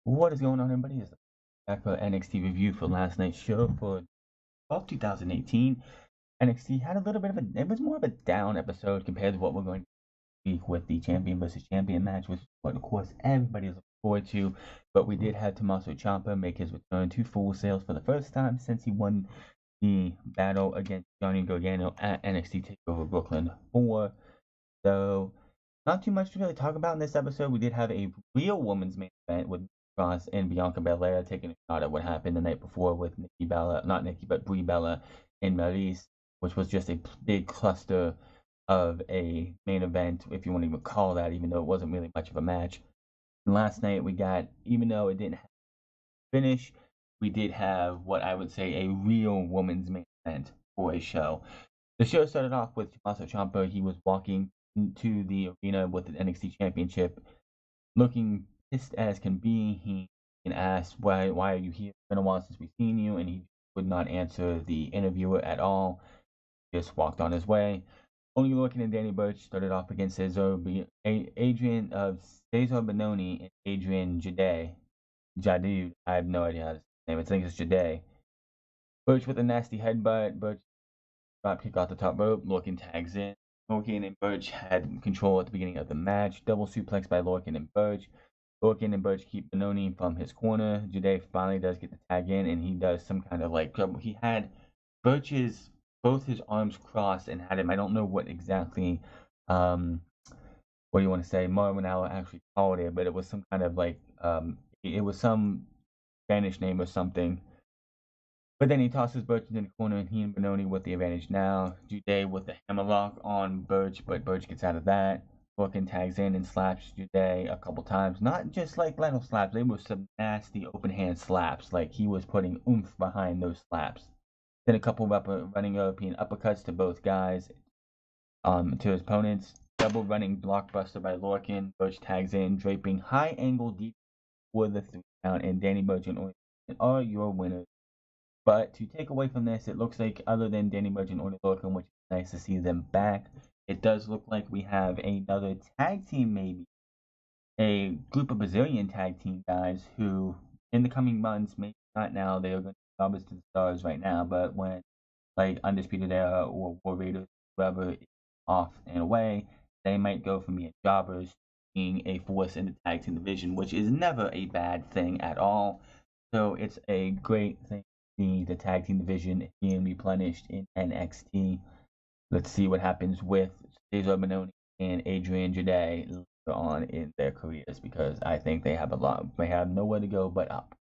What is going on, everybody? It's back for NXT review for last night's show for 2018. NXT had a little bit of it was more of a down episode compared to what we're going to speak with the champion versus champion match, which is what, of course, everybody is looking forward to. But we did have Tommaso Ciampa make his return to Full Sales for the first time since he won the battle against Johnny Gargano at NXT TakeOver Brooklyn 4. So, not too much to really talk about in this episode. We did have a real women's main event with Cross and Bianca Belair taking a shot at what happened the night before with Nikki Bella, not Nikki, but Brie Bella and Maryse, which was just a big cluster of a main event, if you want to even call that, even though it wasn't really much of a match. And last night we got, even though it didn't finish, we did have what I would say a real women's main event for a show. The show started off with Tommaso Ciampa. He was walking into the arena with the NXT Championship, looking pissed as can be. He asked, why are you here? It's been a while since we've seen you, and he would not answer the interviewer at all. Just walked on his way. Only Lorcan and Danny Burch started off against Cesar Bononi and Adrian Jade. I have no idea how to say his name. I think it's Jade. Burch with a nasty headbutt. Burch drop kick off the top rope. Lorcan tags in. Lorcan and Burch had control at the beginning of the match. Double suplex by Lorcan and Burch. Lorcan and Burch keep Bononi from his corner. Jade finally does get the tag in, and he does some kind of like trouble. He had Burch's both his arms crossed and had him. I don't know what exactly, what do you want to say? Marwanella actually called it, but it was some kind of like, it was some Spanish name or something. But then he tosses Burch into the corner, and he and Bononi with the advantage now. Jade with the hammerlock on Burch, but Burch gets out of that. Lorcan tags in and slaps Jade a couple times. Not just like little slaps, they were some nasty open hand slaps. Like he was putting oomph behind those slaps. Then a couple of running European uppercuts to both guys, to his opponents. Double running blockbuster by Lorcan. Burch tags in, draping high angle deep for the 3 count, and Danny Burch and Orton are your winners. But to take away from this, it looks like other than Danny Burch and Orton Lorcan, which is nice to see them back, it does look like we have another tag team, maybe a group of Brazilian tag team guys who, in the coming months, maybe not now, they are going to be jobbers to the stars right now, but when like Undisputed Era or War Raiders, whoever is off and away, they might go from being jobbers to being a force in the tag team division, which is never a bad thing at all. So it's a great thing to see the tag team division being replenished in NXT. Let's see what happens with Cesar Bononi and Adrian Jade later on in their careers, because I think they have nowhere to go but up.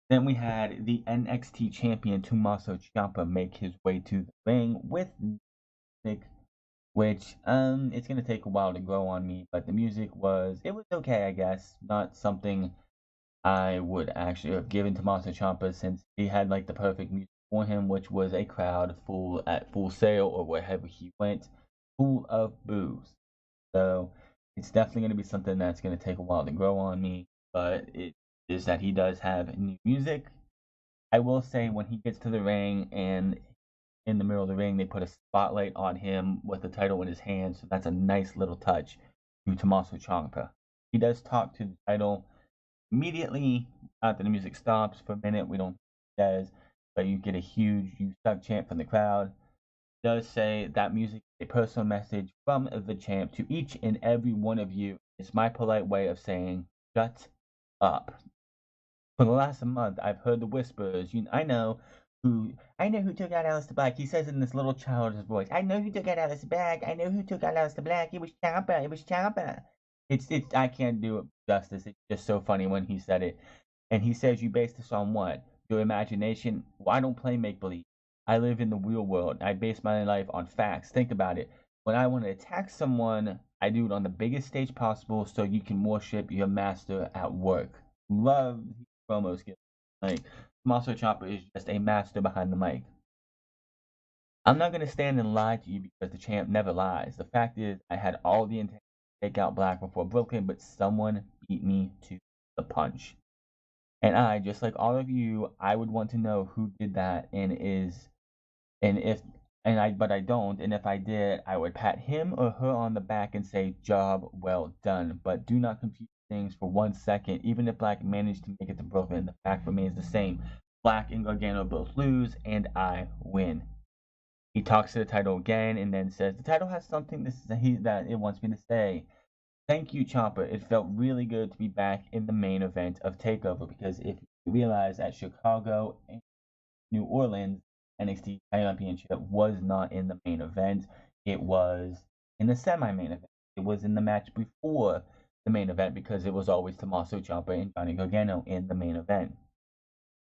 Then we had the NXT champion Tommaso Ciampa make his way to the ring with music, which it's gonna take a while to grow on me, but the music was okay, I guess. Not something I would actually have given Tommaso Ciampa, since he had like the perfect music for him, which was a crowd full at Full Sail or wherever he went, full of boos. So it's definitely going to be something that's going to take a while to grow on me, but it is that he does have new music. I will say when he gets to the ring and in the middle of the ring, they put a spotlight on him with the title in his hand, so that's a nice little touch to Tommaso Ciampa. He does talk to the title immediately after the music stops for a minute. We don't know what he says, but you get a huge "you suck" chant from the crowd. It does say that music is a personal message from the champ to each and every one of you. It's my polite way of saying shut up. For the last month, I've heard the whispers. I know who took out Alistair Black. He says in this little childish voice, I know who took out Alistair Black. I know who took out Alistair Black. It was Ciampa. It was Ciampa. I can't do it justice. It's just so funny when he said it. And he says, you base this on what? Your imagination? Well, I don't play make-believe. I live in the real world. I base my life on facts. Think about it. When I want to attack someone, I do it on the biggest stage possible so you can worship your master at work. Love promo skills. Like, Tommaso Ciampa is just a master behind the mic. I'm not going to stand and lie to you because the champ never lies. The fact is, I had all the intent to take out Black before Brooklyn, but someone beat me to the punch. And I, just like all of you, I would want to know who did that and if but I don't, and if I did, I would pat him or her on the back and say, job well done. But do not confuse things for 1 second. Even if Black managed to make it to Brooklyn, the fact remains the same. Black and Gargano both lose, and I win. He talks to the title again and then says, the title has something to say that it wants me to say. Thank you, Ciampa. It felt really good to be back in the main event of TakeOver, because if you realize at Chicago and New Orleans, NXT Championship was not in the main event. It was in the semi-main event. It was in the match before the main event because it was always Tommaso Ciampa and Johnny Gargano in the main event.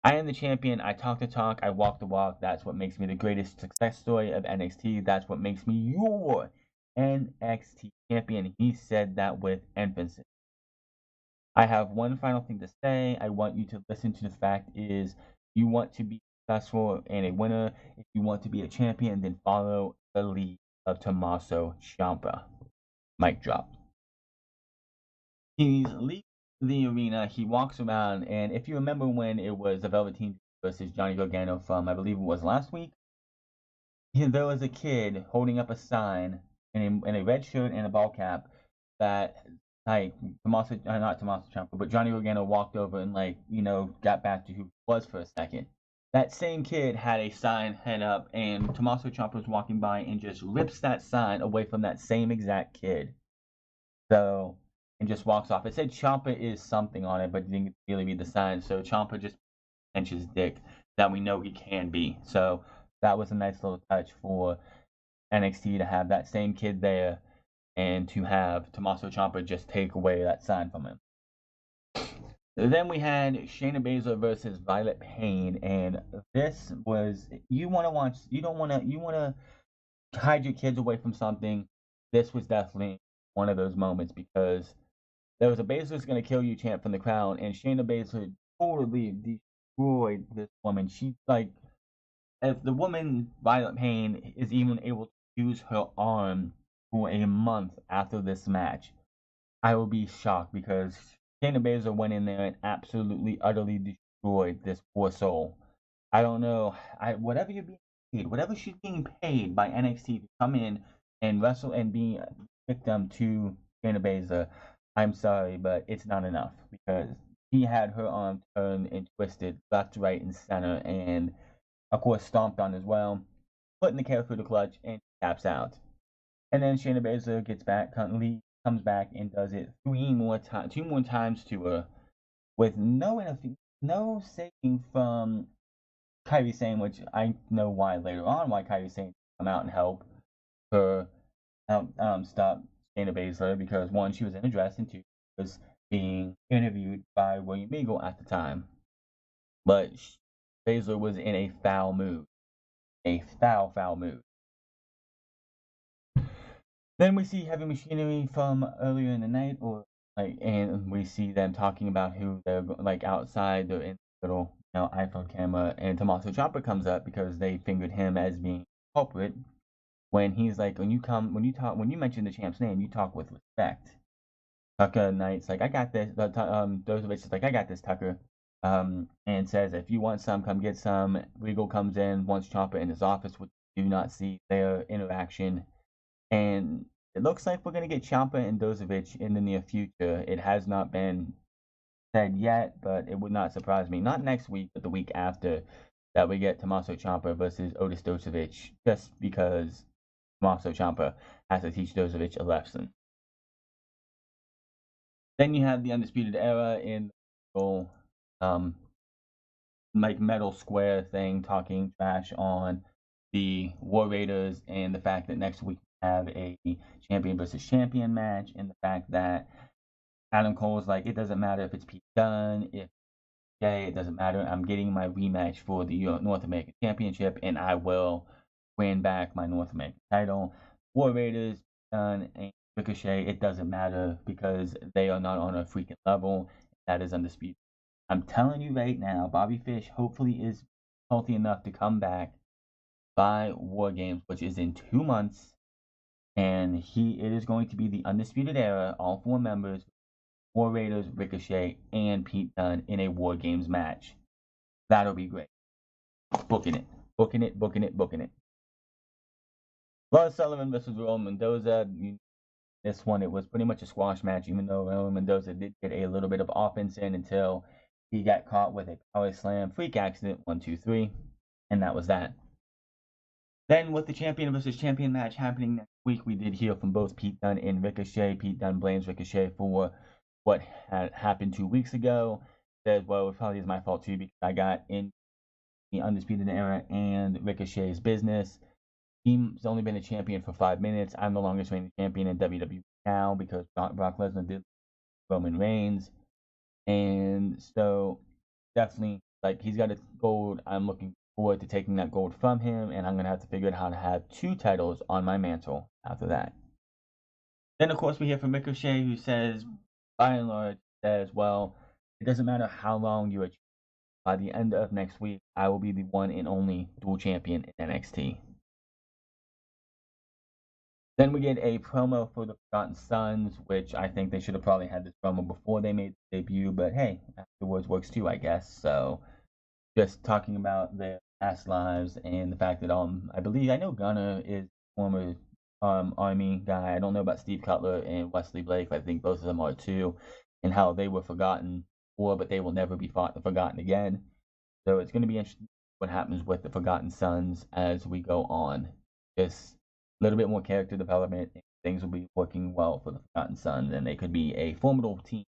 I am the champion. I talk the talk. I walk the walk. That's what makes me the greatest success story of NXT. That's what makes me your NXT champion. He said that with emphasis. I have one final thing to say. I want you to listen to the fact is you want to be successful and a winner. If you want to be a champion, then follow the lead of Tommaso Ciampa. Mic drop. He's leaving the arena. He walks around, and if you remember when it was the Velveteen versus Johnny Gargano from, I believe it was last week, there was a kid holding up a sign in a red shirt and a ball cap that like not Tommaso Ciampa, but Johnny Gargano walked over and got back to who he was for a second. That same kid had a sign head up, and Tommaso Ciampa was walking by and just rips that sign away from that same exact kid. So, and just walks off. It said Ciampa is something on it, but it didn't really read the sign. So Ciampa just pinches dick that we know he can be. So that was a nice little touch for NXT to have that same kid there and to have Tommaso Ciampa just take away that sign from him. Then we had Shayna Baszler versus Violet Payne, and this was you want to hide your kids away from something. This was definitely one of those moments because there was a Baszler's gonna kill you chant from the crowd, and Shayna Baszler totally destroyed this woman. She if the woman Violet Payne is even able to use her arm for a month after this match, I will be shocked because Shayna Baszler went in there and absolutely, utterly destroyed this poor soul. I don't know. Whatever you're being paid, whatever she's being paid by NXT to come in and wrestle and be a victim to Shayna Baszler, I'm sorry, but it's not enough because she had her arm turned and twisted left, right, and center, and of course stomped on as well, putting the chair through the clutch, and taps out. And then Shayna Baszler gets back, comes back and does it two more times to her, with no saving from Kairi Sane, which I know why later on why Kairi Sane come out and help her stop Shayna Baszler because one, she was in a dress, and two, was being interviewed by William Eagle at the time. But Baszler was in a foul mood, a foul mood. Then we see Heavy Machinery from earlier in the night, and we see them talking about who they're outside. They're in the little iPhone camera, and Tommaso Ciampa comes up because they fingered him as being culprit. When he's like, when you mention the champ's name, you talk with respect. Tucker Knight's like, I got this. Dozovich is like, I got this, Tucker. And says, if you want some, come get some. Regal comes in, wants Ciampa in his office, which we do not see their interaction. And it looks like we're going to get Ciampa and Dozovich in the near future. It has not been said yet, but it would not surprise me. Not next week, but the week after, that we get Tommaso Ciampa versus Otis Dozovich, just because Tommaso Ciampa has to teach Dozovich a lesson. Then you have the Undisputed Era in the whole metal square thing, talking trash on the War Raiders and the fact that next week we have a champion versus champion match, and the fact that Adam Cole's like, it doesn't matter if it's Pete Dunne, if it doesn't matter. I'm getting my rematch for the North American Championship, and I will win back my North American title. War Raiders, Dunne, and Ricochet, it doesn't matter because they are not on a freaking level. That is undisputed. I'm telling you right now, Bobby Fish hopefully is healthy enough to come back by War Games, which is in 2 months, and it is going to be the Undisputed Era, all 4 members, War Raiders, Ricochet, and Pete Dunne in a War Games match. That'll be great. Booking it. Lars Sullivan versus Roman Mendoza. This one, it was pretty much a squash match, even though Roman Mendoza did get a little bit of offense in until he got caught with a power slam freak accident, 1, 2, 3, and that was that. Then with the champion versus champion match happening next week, we did hear from both Pete Dunne and Ricochet. Pete Dunne blames Ricochet for what had happened 2 weeks ago. Said, well, it probably is my fault too because I got in the Undisputed Era and Ricochet's business. He's only been a champion for 5 minutes. I'm the longest reigning champion in WWE now because Brock Lesnar did Roman Reigns. And so definitely, like, he's got a gold. I'm looking forward to taking that gold from him, and I'm going to have to figure out how to have 2 titles on my mantle after that. Then, of course, we hear from Ricochet, who says, by and large, says, well, it doesn't matter how long you are. By the end of next week, I will be the one and only dual champion in NXT. Then we get a promo for the Forgotten Sons, which I think they should have probably had this promo before they made the debut, but hey, afterwards works too, I guess. So just talking about their past lives and the fact that I know Gunner is former Army guy. I don't know about Steve Cutler and Wesley Blake. I think both of them are too, and how they were forgotten before, but they will never be forgotten again. So it's going to be interesting what happens with the Forgotten Sons as we go on. Just a little bit more character development, and things will be working well for the Forgotten Sons, and they could be a formidable team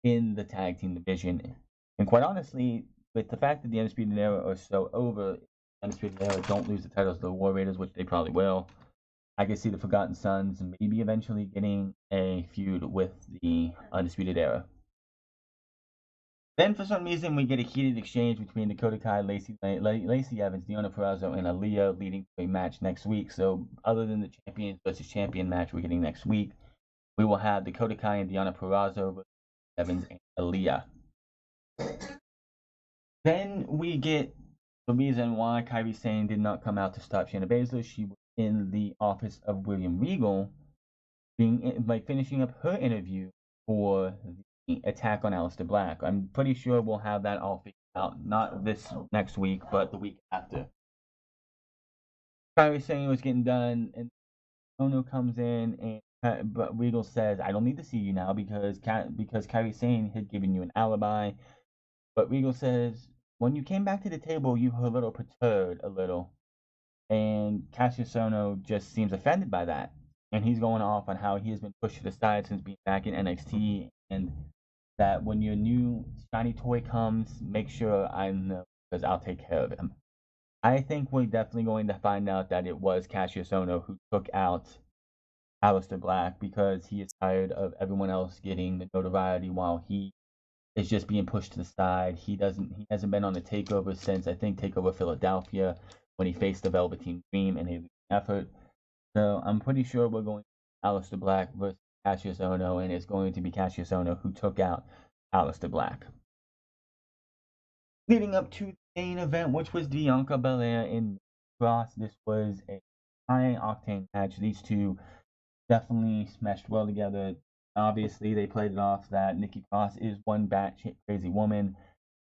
in the tag team division. And quite honestly, with the fact that the Undisputed Era are so over, Undisputed Era don't lose the titles to the War Raiders, which they probably will. I could see the Forgotten Sons maybe eventually getting a feud with the Undisputed Era. Then, for some reason, we get a heated exchange between Dakota Kai, Lacey Evans, Deonna Purrazzo, and Aaliyah, leading to a match next week. So, other than the champions versus champion match we're getting next week, we will have Dakota Kai and Deonna Purrazzo versus Evans and Aaliyah. Then we get the reason why Kairi Sane did not come out to stop Shayna Baszler. She was in the office of William Regal, finishing up her interview for the attack on Aleister Black. I'm pretty sure we'll have that all figured out, not this next week, but the week after. Kairi Sane was getting done, and Ono comes in, and but Regal says, "I don't need to see you now because Kairi Sane had given you an alibi." But Regal says, "When you came back to the table, you were a little perturbed, a little." And Cassius Ohno just seems offended by that. And he's going off on how he has been pushed to the side since being back in NXT, and that when your new shiny toy comes, make sure I know because I'll take care of him. I think we're definitely going to find out that it was Cassius Ohno who took out Aleister Black because he is tired of everyone else getting the notoriety while he is just being pushed to the side. He hasn't been on the takeover since I think Takeover Philadelphia when he faced the Velveteen Dream in an effort. So I'm pretty sure we're going to Aleister Black versus Cassius Ohno, and it's going to be Cassius Ohno who took out Aleister Black. Leading up to the main event, which was Bianca Belair and Cross, this was a high octane match. These two definitely meshed well together. Obviously, they played it off that Nikki Cross is one batshit crazy woman,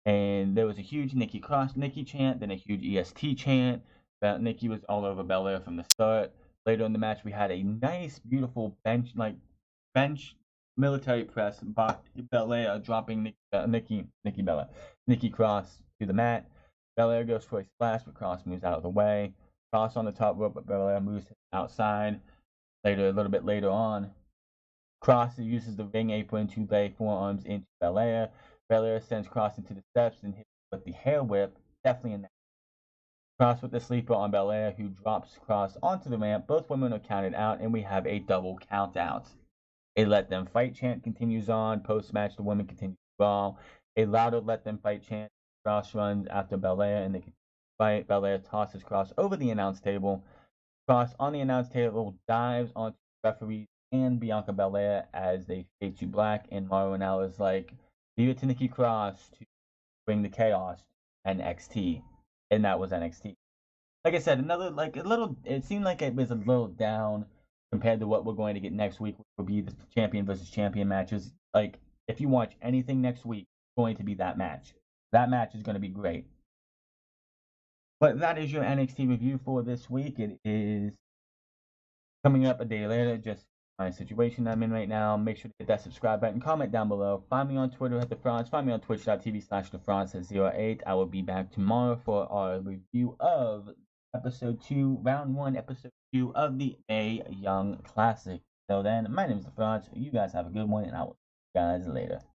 and there was a huge Nikki Cross Nikki chant, then a huge EST chant. That Nikki was all over Belair from the start. Later in the match, we had a nice, beautiful bench military press by Belair dropping Nikki Cross to the mat. Belair goes for a splash, but Cross moves out of the way. Cross on the top rope, but Belair moves outside. A little bit later on, Cross uses the ring apron to lay forearms into Belair. Belair sends Cross into the steps and hits with the hair whip. Definitely in that. Cross with the sleeper on Belair, who drops Cross onto the ramp. Both women are counted out, and we have a double count out. A Let Them Fight chant continues on. Post-match, the women continue to brawl. A louder Let Them Fight chant. Cross runs after Belair, and they continue to fight. Belair tosses Cross over the announce table. Cross on the announce table dives onto the referees and Bianca Belair as they fade to black, and Mauro Ranallo is like, leave it to Nikki Cross to bring the chaos to NXT. And that was NXT. Like I said, it seemed like it was a little down compared to what we're going to get next week, which will be the champion versus champion matches. Like, if you watch anything next week, it's going to be that match. That match is going to be great. But that is your NXT review for this week. It is Coming up a day later, just my situation I'm in right now. Make sure to hit that subscribe button, comment down below. Find me on Twitter at TheFrance. Find me on twitch.tv/TheFrance08. I will be back tomorrow for our review of episode 2, round 1, episode 2 of the Mae Young Classic. So then, my name is TheFrance. You guys have a good one, and I will see you guys later.